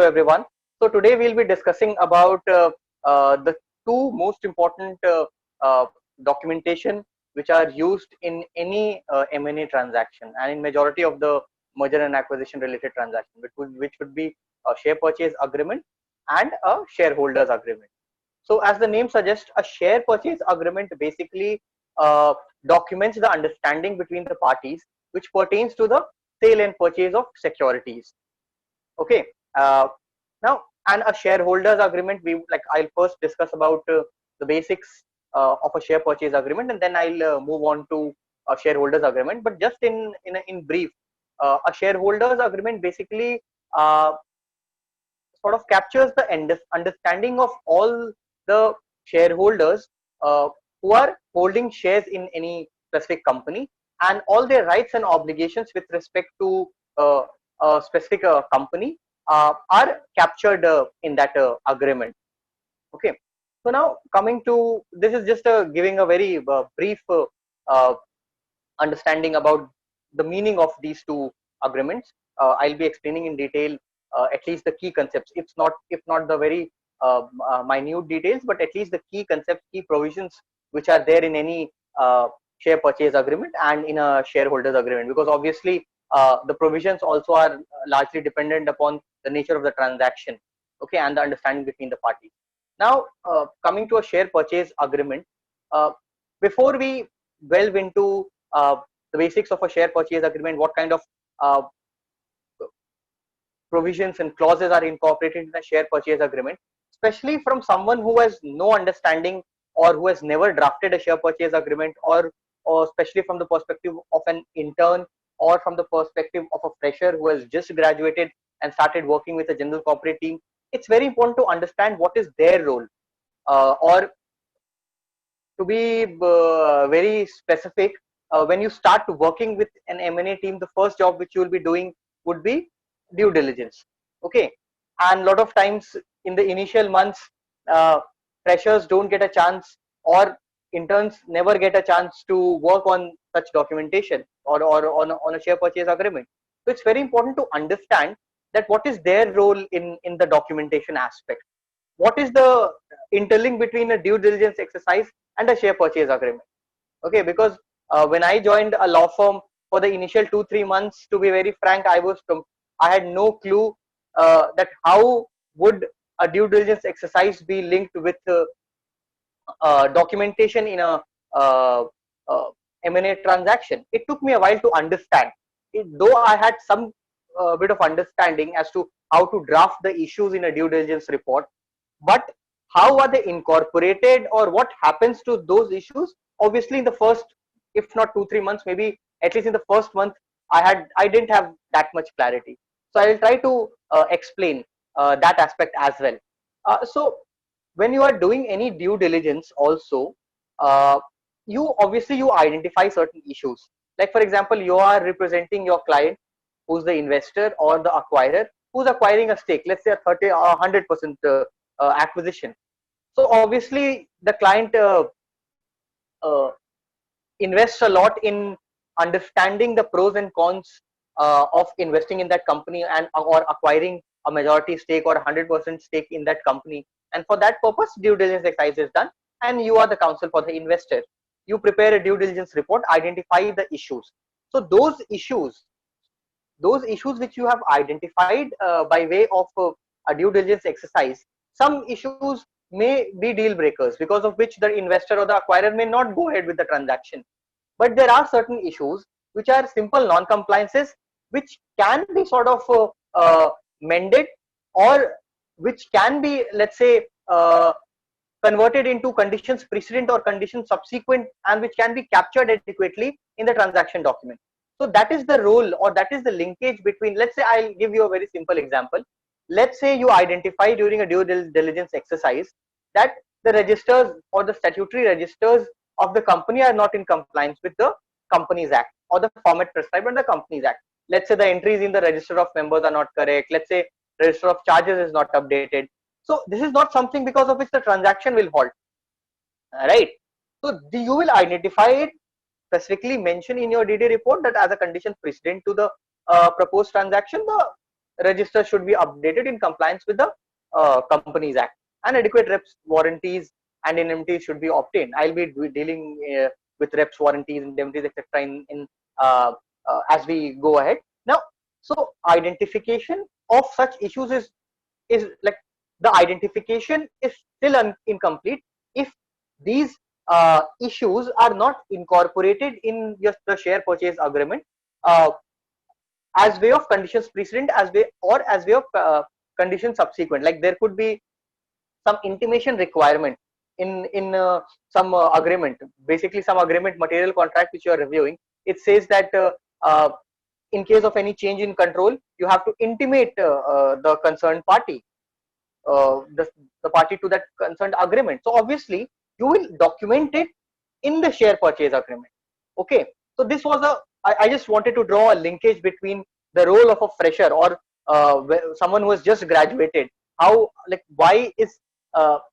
everyone. So today we'll be discussing about the two most important uh, documentation which are used in any M&A transaction and in majority of the merger and acquisition related transaction, which would be a share purchase agreement and a shareholders agreement. So as the name suggests, a share purchase agreement basically uh, documents the understanding between the parties which pertains to the sale and purchase of securities. Okay. uh, Now, and a shareholders agreement, we like I'll first discuss about the basics of a share purchase agreement, and then I'll move on to a shareholders agreement. But just in brief, a shareholders agreement basically uh, sort of captures the understanding of all the shareholders who are holding shares in any specific company, and all their rights and obligations with respect to uh, a specific company are captured in that agreement. Okay. So now coming to this is just giving a very brief uh, understanding about the meaning of these two agreements. I'll be explaining in detail at least the key concepts, if not the very minute details, but at least the key concepts, key provisions which are there in any share purchase agreement and in a shareholders agreement, because obviously the provisions also are largely dependent upon the nature of the transaction, okay, and the understanding between the parties. Now, coming to a share purchase agreement, uh, before we delve into the basics of a share purchase agreement, what kind of uh, provisions and clauses are incorporated in a share purchase agreement, especially from someone who has no understanding or who has never drafted a share purchase agreement, or especially from the perspective of an intern or from the perspective of a fresher who has just graduated and started working with a general corporate team. It's very important to understand what is their role, or to be very specific, when you start working with an M&A team, the first job which you will be doing would be due diligence. Okay. And a lot of times in the initial months, uh, freshers don't get a chance, or interns never get a chance to work on such documentation, or on a share purchase agreement. So it's very important to understand that what is their role in the documentation aspect. What is the interlink between a due diligence exercise and a share purchase agreement? Okay, because when I joined a law firm, for the initial 2-3 months, to be very frank, I had no clue that how would a due diligence exercise be linked with documentation in a uh, uh, M&A transaction. It took me a while to understand. Though I had some bit of understanding as to how to draft the issues in a due diligence report, but how are they incorporated, or what happens to those issues? Obviously, in the first, if not 2-3 months, maybe at least in the first month, I didn't have that much clarity. So I will try to explain that aspect as well. So when you are doing any due diligence also, uh, you identify certain issues. Like for example, you are representing your client, who's the investor or the acquirer, who's acquiring a stake, let's say a 30 or 100% acquisition. So obviously the client uh, invests a lot in understanding the pros and cons of investing in that company, and or acquiring a majority stake or 100% stake in that company. And for that purpose, due diligence exercise is done, and you are the counsel for the investor. You prepare a due diligence report, identify the issues. So those issues which you have identified by way of a due diligence exercise, some issues may be deal breakers, because of which the investor or the acquirer may not go ahead with the transaction. But there are certain issues which are simple non-compliances, which can be sort of mended, or which can be, let's say, converted into conditions precedent or conditions subsequent, and which can be captured adequately in the transaction document. So that is the role, or that is the linkage between, let's say, I'll give you a very simple example. Let's say you identify during a due diligence exercise that the registers or the statutory registers of the company are not in compliance with the Companies Act, or the format prescribed under the Companies Act. Let's say the entries in the register of members are not correct. Let's say register of charges is not updated. So this is not something because of which the transaction will halt, right? So you will identify it, specifically mention in your DD report that as a condition precedent to the proposed transaction, register should be updated in compliance with the Companies Act, and adequate reps warranties and indemnities should be obtained. I'll be dealing with reps warranties, indemnities, etc. Uh, as we go ahead. Now, so identification of such issues is like, the identification is still incomplete if these issues are not incorporated in just the share purchase agreement uh, as way of conditions precedent, as way, or as way of condition subsequent. Like there could be some intimation requirement in some agreement, basically some agreement material contract which you are reviewing. It says that uh, in case of any change in control, you have to intimate the concerned party, the party to that concerned agreement. So obviously you will document it in the share purchase agreement. Okay, so this was I just wanted to draw a linkage between the role of a fresher, or someone who has just graduated. How, like, why is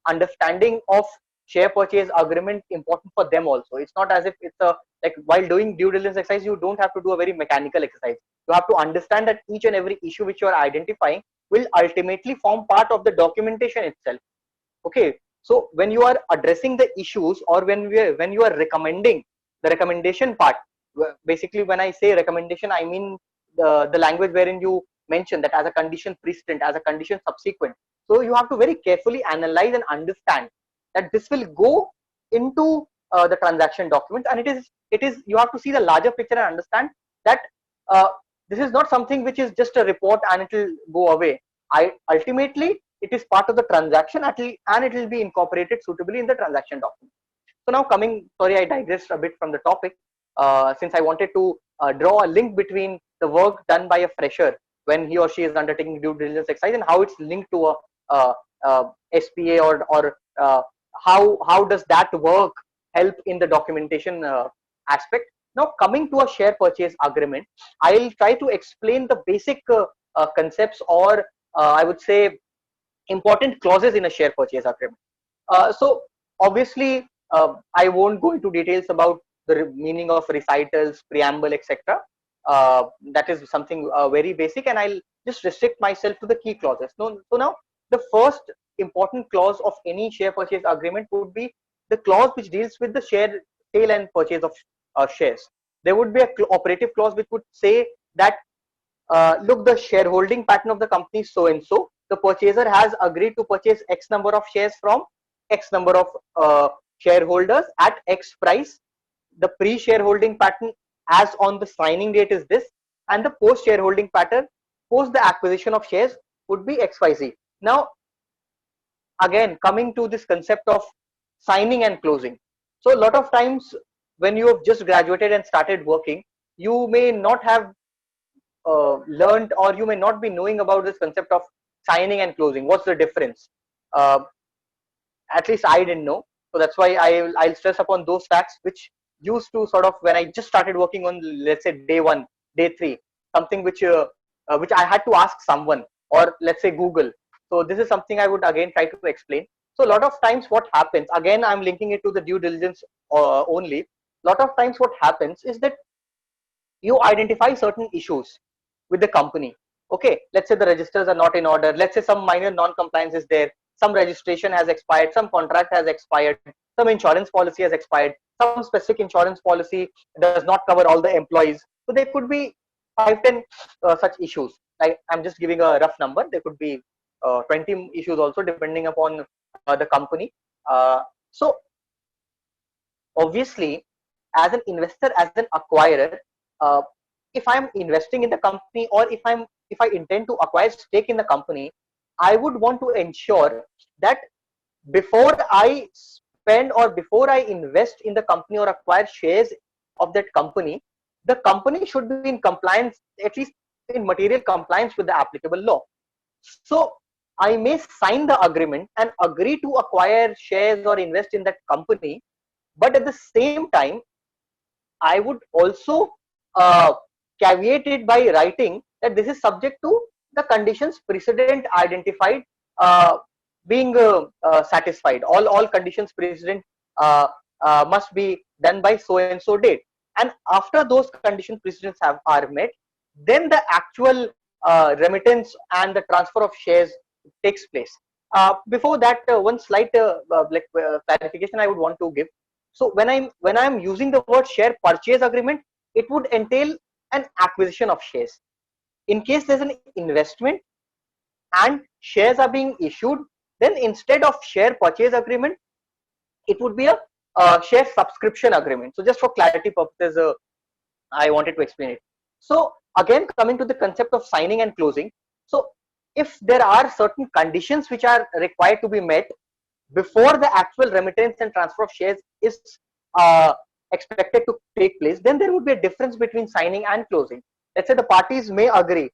understanding of share purchase agreement important for them also? It's not as if it's a, like, while doing due diligence exercise, you don't have to do a very mechanical exercise. You have to understand that each and every issue which you are identifying will ultimately form part of the documentation itself. Okay, so when you are addressing the issues, or when you are recommending the recommendation part, basically when I say recommendation, I mean the language wherein you mention that as a condition precedent, as a condition subsequent. So you have to very carefully analyze and understand that this will go into the transaction documents, and it is you have to see the larger picture and understand that uh, this is not something which is just a report and it will go away. Ultimately it is part of the transaction, and it will be incorporated suitably in the transaction document. So now coming, sorry, I digressed a bit from the topic, since I wanted to draw a link between the work done by a fresher when he or she is undertaking due diligence exercise, and how it's linked to a SPA, or how does that work help in the documentation aspect. Now coming to a share purchase agreement, I'll try to explain the basic concepts, or I would say important clauses in a share purchase agreement. So obviously I won't go into details about the meaning of recitals, preamble, etc. That is something very basic, and I'll just restrict myself to the key clauses. So now the first important clause of any share purchase agreement would be the clause which deals with the share sale and purchase of shares. There would be a operative clause which would say that look, the shareholding pattern of the company is so and so. The purchaser has agreed to purchase X number of shares from X number of shareholders at X price. The pre-shareholding pattern as on the signing date is this, and the post-shareholding pattern post the acquisition of shares would be XYZ. Now, again, coming to this concept of signing and closing. So a lot of times when you have just graduated and started working, you may not have learned, or you may not be knowing about this concept of signing and closing. What's the difference? Uh, at least I didn't know. So that's why I'll stress upon those facts which used to sort of, when I just started working on, let's say, day 1, day 3, something which I had to ask someone, or let's say Google. So this is something I would again try to explain. So a lot of times what happens, again I'm linking it to the due diligence only. A lot of times what happens is that you identify certain issues with the company. Okay, let's say the registers are not in order, let's say some minor non-compliance is there, some registration has expired, some contract has expired, some insurance policy has expired, some specific insurance policy does not cover all the employees. So there could be 5-10 such issues. Like, I'm just giving a rough number, there could be 20 issues also, depending upon the company. So obviously, as an investor, as an acquirer, uh, if I'm investing in the company, or if I intend to acquire stake in the company, I would want to ensure that before I spend, or before I invest in the company or acquire shares of that the company should be in compliance, at least in material compliance with the applicable law. So I may sign the agreement and agree to acquire shares or invest in that company, but at the same time I would also caveat it by writing that this is subject to the conditions precedent identified being satisfied. All conditions precedent must be done by so and so date, and after those conditions precedents are met, then the actual remittance and the transfer of shares takes place. Before that, one slight clarification I would want to give. So when I'm using the word share purchase agreement, it would entail an acquisition of shares. In case there's an investment and shares are being issued, then instead of share purchase agreement, it would be a share subscription agreement. So just for clarity purposes, I wanted to explain it. So again, coming to the concept of signing and closing. So if there are certain conditions which are required to be met before the actual remittance and transfer of shares is uh, expected to take place, then there would be a difference between signing and closing. Let's say the parties may agree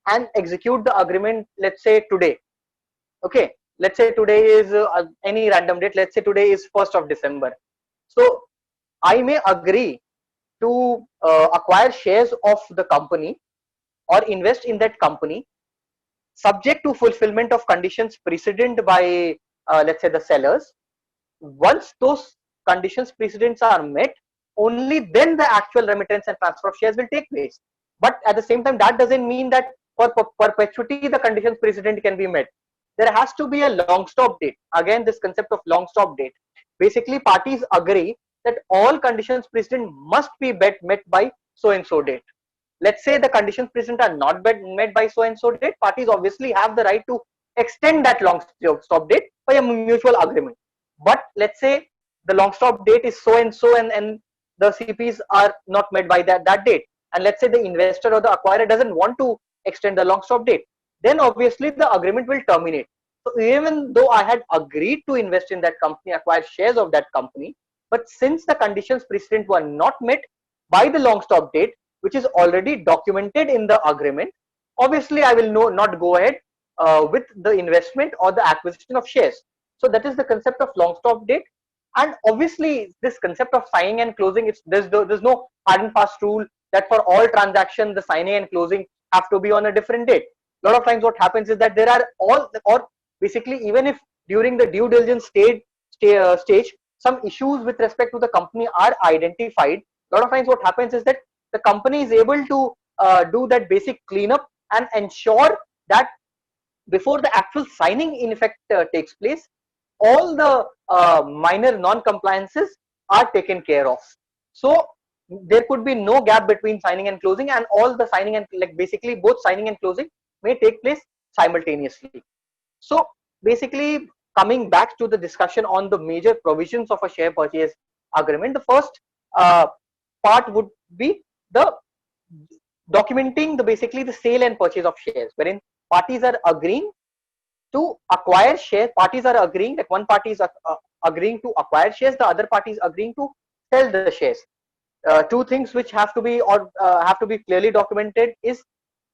and execute the agreement, let's say today. Okay, let's say today is any random date. Let's say today is 1st of December. So I may agree to acquire shares of the company or invest in that company, subject to fulfillment of conditions precedent by let's say the sellers. Once those conditions precedents are met, only then the actual remittance and transfer of shares will take place. But at the same time, that doesn't mean that for perpetuity the conditions precedent can be met. There has to be a long stop date. Again, this concept of long stop date, basically parties agree that all conditions precedent must be met by so and so date. Let's say the conditions present are not met by so and so date, parties obviously have the right to extend that long stop date by a mutual agreement. But let's say the long stop date is so and so, and the CPs are not met by that date, and let's say the investor or the acquirer doesn't want to extend the long stop date, then obviously the agreement will terminate. So even though I had agreed to invest in that company, acquire shares of that company, but since the conditions precedent were not met by the long stop date, which is already documented in the agreement, obviously I will not go ahead with the investment or the acquisition of shares. So that is the concept of long stop date. And obviously this concept of signing and closing, there's no hard and fast rule that for all transactions the signing and closing have to be on a different date. A lot of times what happens is that there are all, or basically even if during the due diligence stage some issues with respect to the company are identified, a lot of times what happens is that the company is able to do that basic cleanup and ensure that before the actual signing in effect takes place, all the minor non-compliances are taken care of. So there could be no gap between signing and closing, and all the signing and basically both signing and closing may take place simultaneously. So basically, coming back to the discussion on the major provisions of a share purchase agreement, the first uh, part would be the documenting the basically the sale and purchase of shares, wherein parties are agreeing to acquire shares. Parties are agreeing that one party is agreeing to acquire shares, the other party is agreeing to sell the shares. Two things which have to be or have to be clearly documented is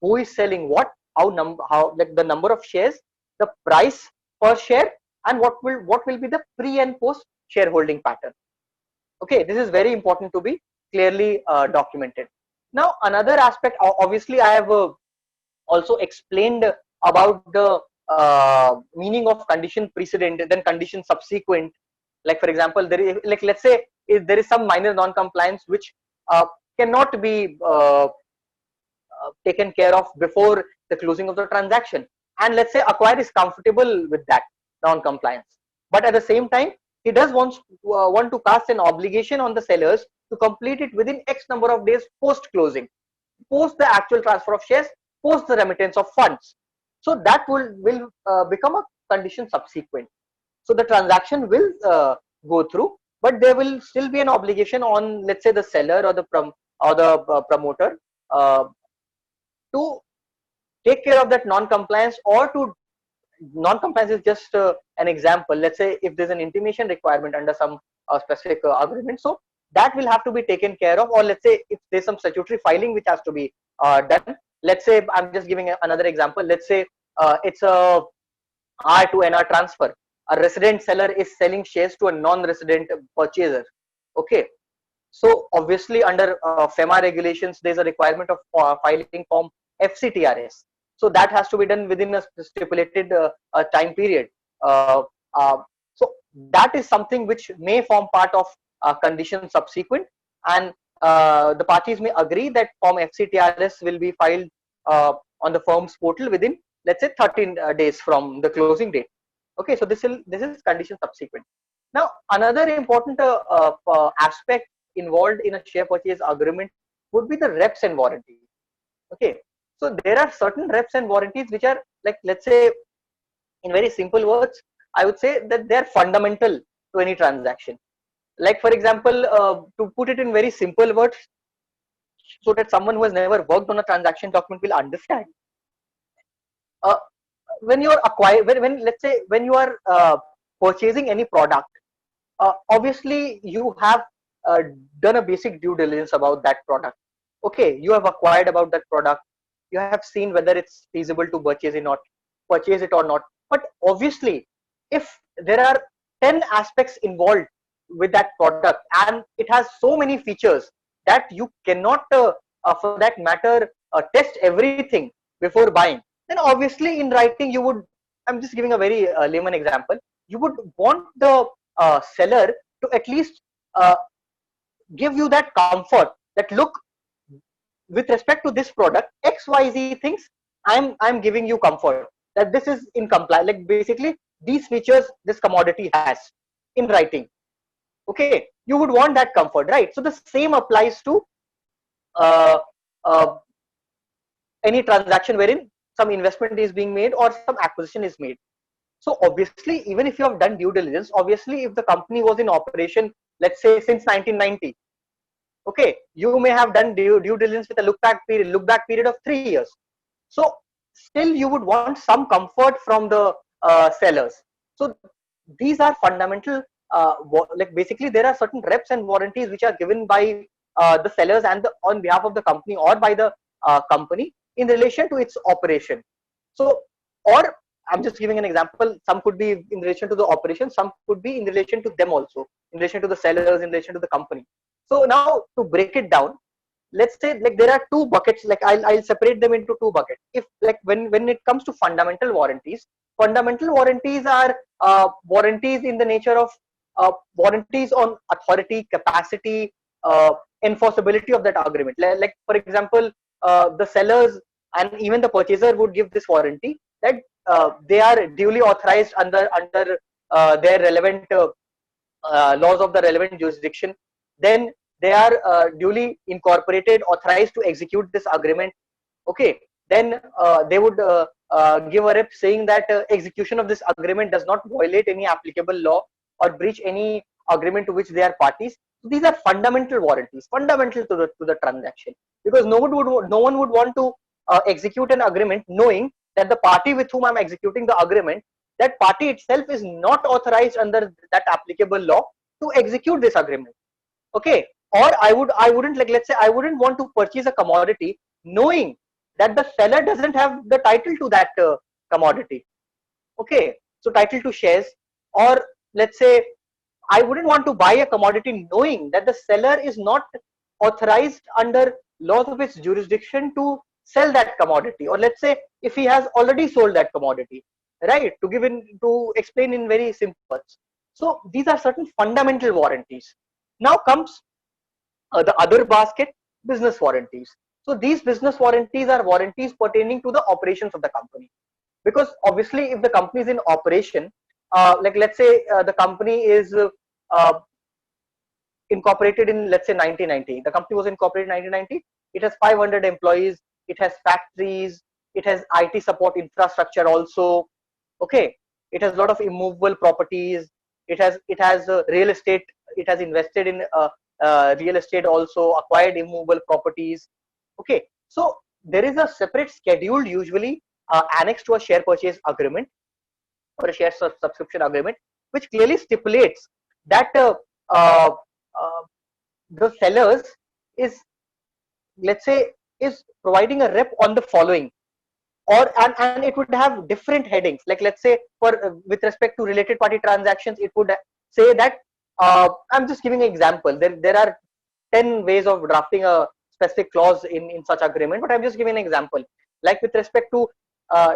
who is selling what, how like the number of shares, the price per share, and what will be the pre and post shareholding pattern. Okay, this is very important to be clearly documented. Now another aspect, obviously I have also explained about the meaning of condition precedent, then condition subsequent. Like for example, there is, like let's say if there is some minor non-compliance which cannot be taken care of before the closing of the transaction, and let's say acquirer is comfortable with that non-compliance, but at the same time he does want to cast an obligation on the sellers to complete it within X number of days post closing, post the actual transfer of shares, post the remittance of funds. So that will become a condition subsequent. So the transaction will go through, but there will still be an obligation on, let's say, the seller or the promoter uh, to take care of that non-compliance, or to non-compliance is just an example. Let's say if there's an intimation requirement under some specific agreement, so that will have to be taken care of. Or let's say if there's some statutory filing which has to be done. Let's say I'm just giving another example. Let's say it's a R to NR transfer. A resident seller is selling shares to a non-resident purchaser. Okay, so obviously under FEMA regulations, there's a requirement of filing form FCTRS. So that has to be done within a stipulated time period. Uh, uh, so that is something which may form part of condition subsequent, and the parties may agree that form FCTRS will be filed on the firm's portal within, let's say, 13 days from the closing date. Okay, so this is condition subsequent. Now, another important aspect involved in a share purchase agreement would be the reps and warranties. Okay, so there are certain reps and warranties which are, like, let's say, in very simple words, I would say that they are fundamental to any transaction. Like, for example, to put it in very simple words, so that someone who has never worked on a transaction document will understand. Uh, when you are when let's say when you are purchasing any product, obviously you have uh, done a basic due diligence about that product. Okay, you have acquired about that product, you have seen whether it's feasible to purchase it or not. But obviously, if there are 10 aspects involved with that product and it has so many features that you cannot for that matter test everything before buying, then obviously in writing you would, I'm just giving a very layman example, you would want the seller to at least uh, give you that comfort that, look, with respect to this product XYZ things, I'm giving you comfort that this is in compliance, like basically these features this commodity has, in writing. Okay, you would want that comfort, right? So the same applies to uh, uh, any transaction wherein some investment is being made or some acquisition is made. So obviously, even if you have done due diligence, obviously if the company was in operation, let's say since 1990, okay, you may have done due diligence with a look back period of 3 years. So still you would want some comfort from the sellers. So these are fundamental, like basically there are certain reps and warranties which are given by the sellers and on behalf of the company or by the company in relation to its operation. So, or I'm just giving an example, some could be in relation to the operation, some could be in relation to them also, in relation to the sellers, in relation to the company. So now to break it down, let's say like there are two buckets, like I'll separate them into two buckets. If like when it comes to fundamental warranties are warranties in the nature of warranties on authority, capacity, uh, enforceability of that agreement. Like for example, the sellers and even the purchaser would give this warranty that they are duly authorized under their relevant laws of the relevant jurisdiction. Then they are duly incorporated, authorized to execute this agreement. Okay, then they would give a rep saying that execution of this agreement does not violate any applicable law or breach any agreement to which they are parties. So these are fundamental warranties, fundamental to the transaction, because no one would want to execute an agreement knowing that the party with whom I'm executing the agreement, that party itself is not authorized under that applicable law to execute this agreement. Okay, or I wouldn't, like let's say I wouldn't want to purchase a commodity knowing that the seller doesn't have the title to that commodity. Okay, so title to shares, or let's say I wouldn't want to buy a commodity knowing that the seller is not authorized under laws of its jurisdiction to sell that commodity, or let's say if he has already sold that commodity, right? To explain in very simple words. So these are certain fundamental warranties. Now comes the other basket, business warranties. So these business warranties are warranties pertaining to the operations of the company, because obviously if the company is in operation, like let's say the company is uh, incorporated in, let's say, 1990, the company was incorporated in 1990, it has 500 employees, it has factories, it has IT support infrastructure also. Okay, it has a lot of immovable properties, it has real estate, it has invested in real estate also, acquired immovable properties. Okay, so there is a separate schedule usually annexed to a share purchase agreement or a share subscription agreement, which clearly stipulates that uh, uh, the sellers is, let's say, is providing a rep on the following, or and it would have different headings, like let's say for with respect to related party transactions, it would say that I'm just giving an example, there are 10 ways of drafting a specific clause in such agreement, but I'm just giving an example. Like with respect to uh,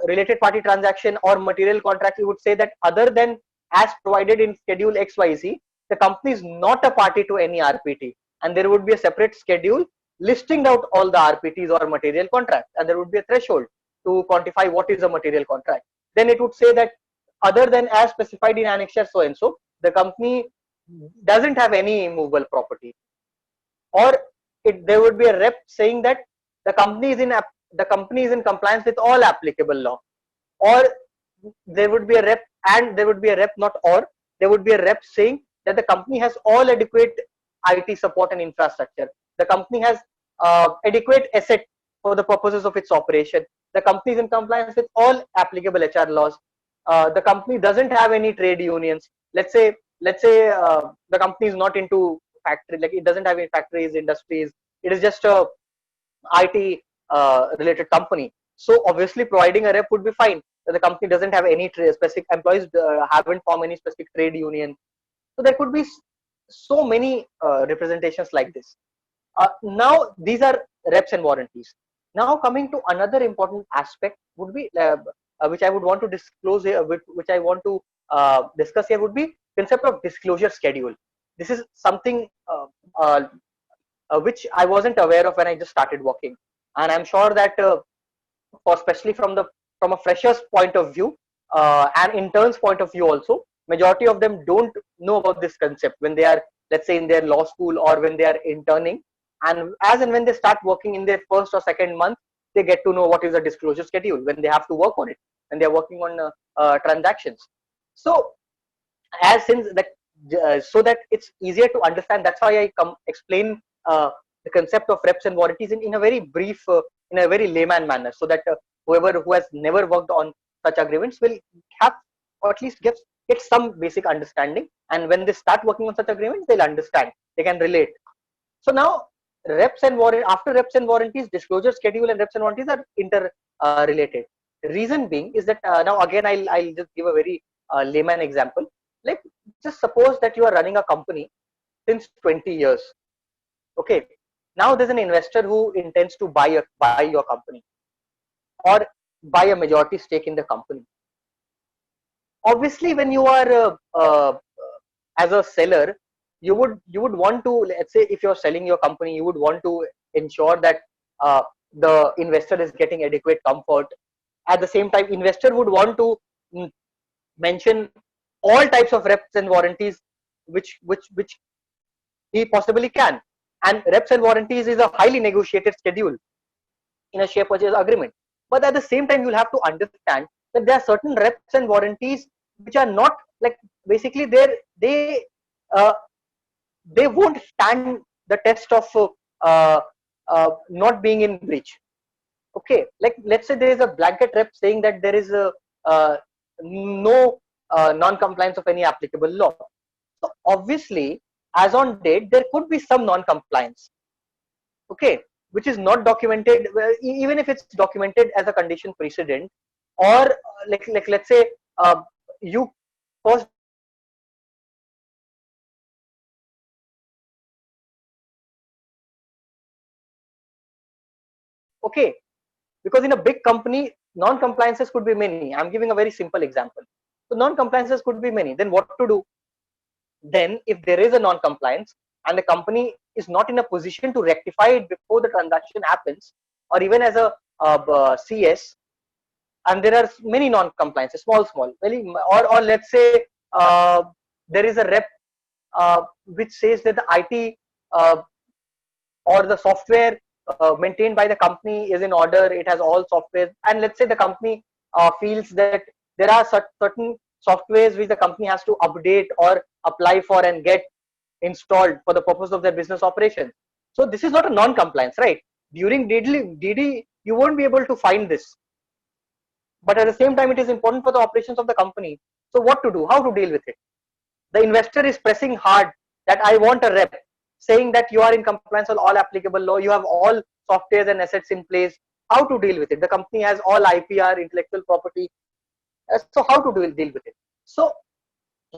related party transaction or material contract, you would say that other than as provided in schedule XYZ, the company is not a party to any RPT, and there would be a separate schedule listing out all the RPTs or material contracts, and there would be a threshold to quantify what is a material contract. Then it would say that other than as specified in annexure so and so, the company doesn't have any immovable property, or there would be a rep saying that the company is in compliance with all applicable law, or there would be a rep, and there would be a rep, not or, there would be a rep saying that the company has all adequate IT support and infrastructure. The company has adequate asset for the purposes of its operation. The company is in compliance with all applicable HR laws. The company doesn't have any trade unions. Let's say the company is not into factory, like it doesn't have any factories, industries. It is just a IT related company. So obviously, providing a rep would be fine. The company doesn't have any specific employees, haven't formed any specific trade union. So there could be so many representations like this. Now these are reps and warranties. Now coming to another important aspect would be which I would want to disclose here, which I want to discuss here, would be concept of disclosure schedule. This is something which I wasn't aware of when I just started working, and I'm sure that for especially from a fresher's point of view and intern's point of view also, majority of them don't know about this concept when they are, let's say, in their law school or when they are interning, and as and when they start working in their first or second month, they get to know what is a disclosure schedule when they have to work on it, when they are working on transactions. So as since that so that it's easier to understand, that's why I explain the concept of reps and warranties in a very brief, in a very layman manner, so that whoever who has never worked on such agreements will have, or at least get some basic understanding, and when they start working on such agreements, they'll understand, they can relate. So now after reps and warranties, disclosure schedule and reps and warranties are inter related. Reason being is that now again I'll just give a very layman example. Like, just suppose that you are running a company since 20 years. Okay, now there's an investor who intends to buy your company, or buy a majority stake in the company. Obviously, when you are as a seller, you would want to, let's say, if you're selling your company, you would want to ensure that the investor is getting adequate comfort. At the same time, investor would want to mention all types of reps and warranties which he possibly can. And reps and warranties is a highly negotiated schedule in a share purchase agreement. But at the same time, you'll have to understand that there are certain reps and warranties which are not, like, basically they won't stand the test of not being in breach. Okay, like, let's say there is a blanket rep saying that there is no non-compliance of any applicable law. So obviously, as on date, there could be some non-compliance, okay, which is not documented, even if it's documented as a condition precedent, or like let's say you first okay, because in a big company, non-compliances could be many. I'm giving a very simple example. So non-compliances could be many. Then what to do? Then if there is a non-compliance and the company is not in a position to rectify it before the transaction happens, or even as a CS, and there are many non-compliances, small, or let's say there is a rep which says that the IT or the software maintained by the company is in order, it has all software, and let's say the company feels that there are certain softwares which the company has to update or apply for and get installed for the purpose of their business operation. So this is not a non-compliance, right? During DD, you won't be able to find this, but at the same time, it is important for the operations of the company. So what to do? How to deal with it? The investor is pressing hard that I want a rep saying that you are in compliance with all applicable law, you have all softwares and assets in place. How to deal with it? The company has all IPR, intellectual property. So how to deal with it? So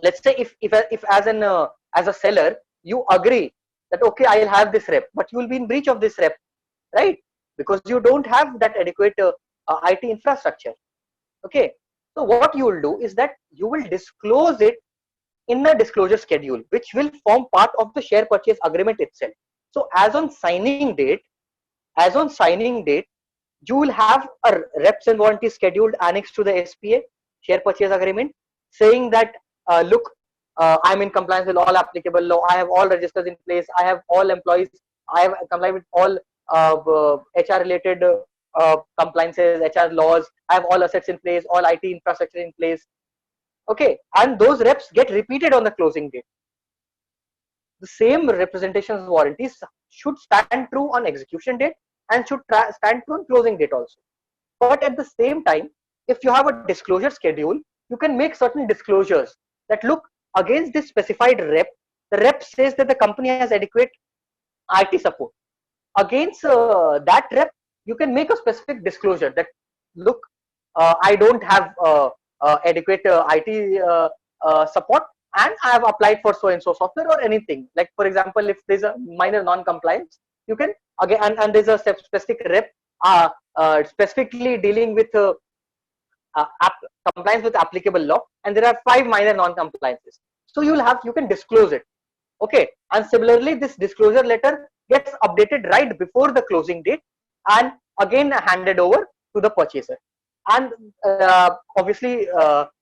let's say if as a seller, you agree that okay, I'll have this rep, but you will be in breach of this rep, right? Because you don't have that adequate IT infrastructure. Okay, so what you will do is that you will disclose it in a disclosure schedule, which will form part of the share purchase agreement itself. So as on signing date, As on signing date, you will have a reps and warranties scheduled annexed to the SPA, share purchase agreement, saying that look, I'm in compliance with all applicable law. I have all registers in place. I have all employees. I have complied with all HR related compliances, HR laws. I have all assets in place, all IT infrastructure in place. Okay, and those reps get repeated on the closing date. The same representations warranties should stand true on execution date and should stand true on closing date also. But at the same time, if you have a disclosure schedule, you can make certain disclosures that look, against this specified rep, the rep says that the company has adequate IT support. Against that rep, you can make a specific disclosure that look, I don't have adequate IT support, and I have applied for so and so software or anything. Like for example, if there's a minor non-compliance, you can again, and there's a specific rep specifically dealing with compliance with applicable law, and there are 5 minor non-compliances. So you can disclose it. Okay, and similarly, this disclosure letter gets updated right before the closing date and again handed over to the purchaser. And obviously,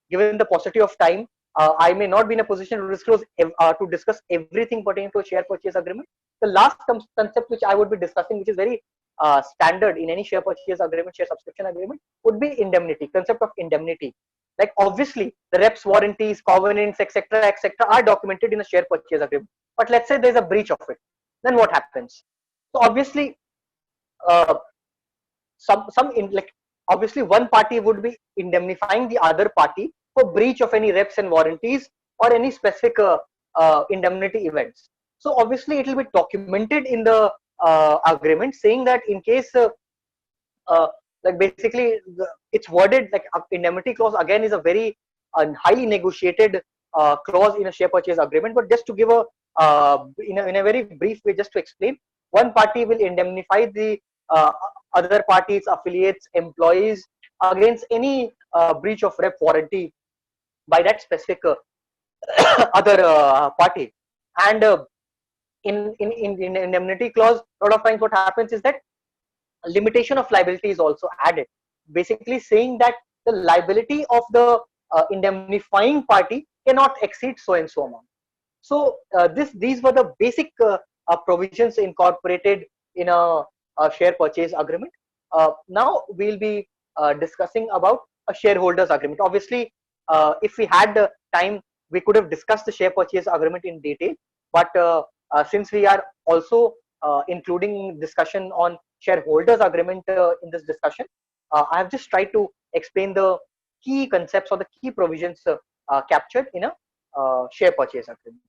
given the paucity of time, I may not be in a position to discuss everything pertaining to a share purchase agreement. The last concept which I would be discussing, which is very standard in any share purchase agreement, share subscription agreement, would be indemnity. Concept of indemnity. Like obviously, the reps, warranties, covenants, etc., are documented in a share purchase agreement. But let's say there's a breach of it, then what happens? So obviously, uh, like obviously one party would be indemnifying the other party for breach of any reps and warranties or any specific indemnity events. So obviously it will be documented in the agreement, saying that in case uh, like basically it's worded like indemnity clause again is a very highly negotiated clause in a share purchase agreement. But just to give a in a very brief way, just to explain, one party will indemnify the other parties, affiliates, employees against any breach of rep warranty by that specific other party. And in indemnity clause, a lot of times what happens is that limitation of liability is also added, basically saying that the liability of the indemnifying party cannot exceed so and so amount. So these were the basic provisions incorporated in a share purchase agreement. Now we'll be discussing about a shareholders agreement. Obviously, if we had time, we could have discussed the share purchase agreement in detail. But since we are also including discussion on shareholders agreement in this discussion, I have just tried to explain the key concepts or the key provisions captured in a share purchase agreement.